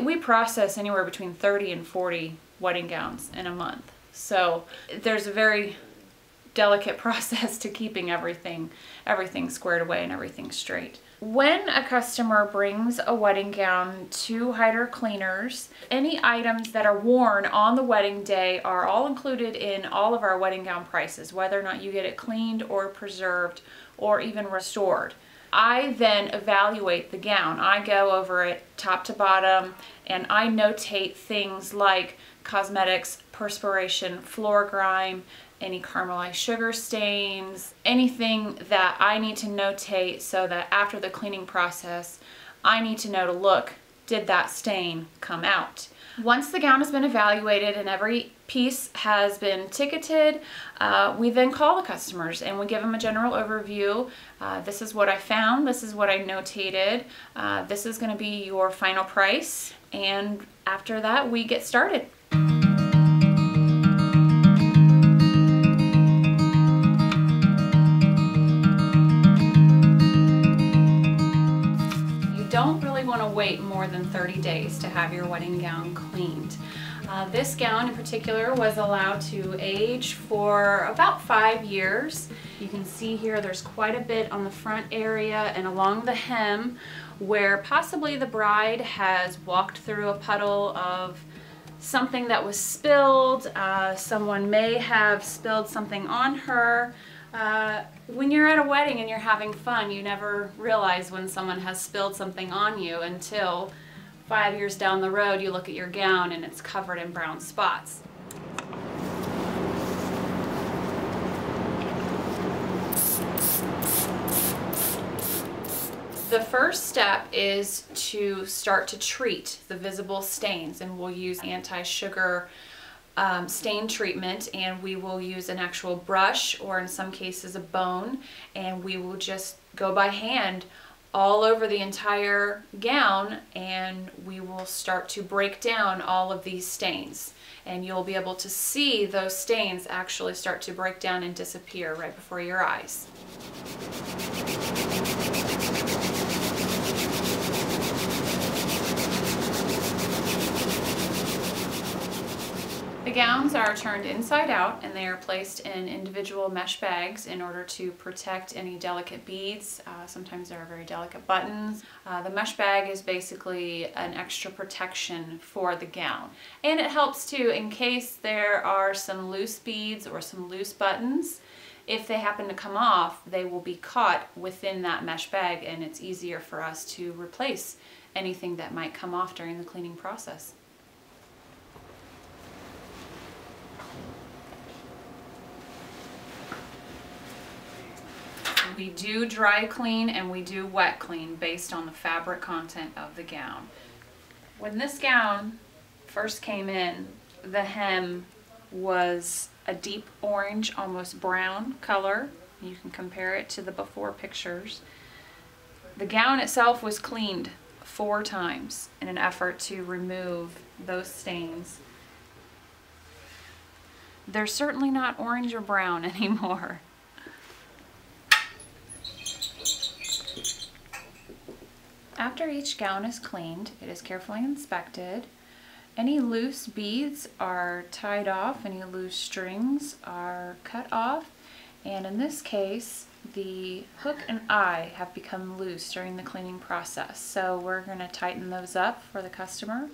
we process anywhere between 30 and 40 wedding gowns in a month. So there's a very delicate process to keeping everything squared away and everything straight. When a customer brings a wedding gown to Heider Cleaners, any items that are worn on the wedding day are all included in all of our wedding gown prices, whether or not you get it cleaned or preserved or even restored. I then evaluate the gown. I go over it top to bottom and I notate things like cosmetics, perspiration, floor grime, any caramelized sugar stains, anything that I need to notate so that after the cleaning process, I need to know to look, did that stain come out? Once the gown has been evaluated and every piece has been ticketed, we then call the customers and we give them a general overview. This is what I found, this is what I notated, this is going to be your final price, and after that we get started. Don't really want to wait more than 30 days to have your wedding gown cleaned. This gown in particular was allowed to age for about 5 years. You can see here there's quite a bit on the front area and along the hem where possibly the bride has walked through a puddle of something that was spilled. Someone may have spilled something on her. When you're at a wedding and you're having fun, you never realize when someone has spilled something on you until 5 years down the road you look at your gown and it's covered in brown spots. The first step is to start to treat the visible stains, and we'll use anti-sugar stain treatment, and we will use an actual brush or in some cases a bone, and we will just go by hand all over the entire gown and we will start to break down all of these stains, and you'll be able to see those stains actually start to break down and disappear right before your eyes. The gowns are turned inside out and they are placed in individual mesh bags in order to protect any delicate beads. Sometimes there are very delicate buttons. The mesh bag is basically an extra protection for the gown. And it helps too in case there are some loose beads or some loose buttons. If they happen to come off, they will be caught within that mesh bag and it's easier for us to replace anything that might come off during the cleaning process. We do dry clean and we do wet clean based on the fabric content of the gown. When this gown first came in, the hem was a deep orange, almost brown color. You can compare it to the before pictures. The gown itself was cleaned 4 times in an effort to remove those stains. They're certainly not orange or brown anymore. After each gown is cleaned, it is carefully inspected. Any loose beads are tied off, any loose strings are cut off, and in this case, the hook and eye have become loose during the cleaning process. So we're going to tighten those up for the customer.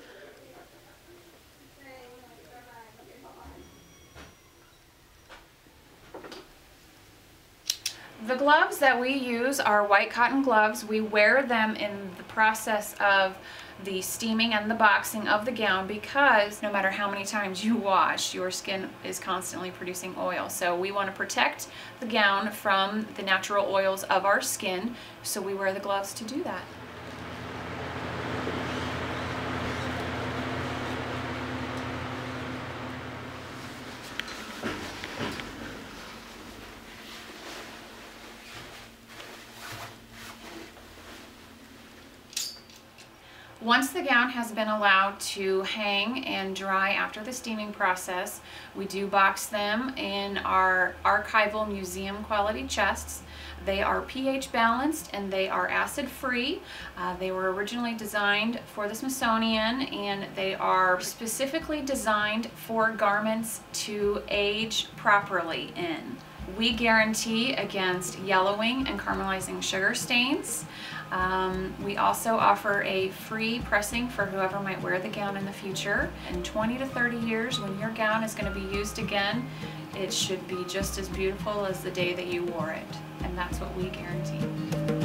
The gloves that we use are white cotton gloves. We wear them in the process of the steaming and the boxing of the gown because no matter how many times you wash, your skin is constantly producing oil. So we want to protect the gown from the natural oils of our skin, so we wear the gloves to do that. Once the gown has been allowed to hang and dry after the steaming process, we do box them in our archival museum quality chests. They are pH balanced and they are acid free. They were originally designed for the Smithsonian, and they are specifically designed for garments to age properly in. We guarantee against yellowing and caramelizing sugar stains. We also offer a free pressing for whoever might wear the gown in the future. In 20 to 30 years, when your gown is going to be used again, it should be just as beautiful as the day that you wore it. And that's what we guarantee.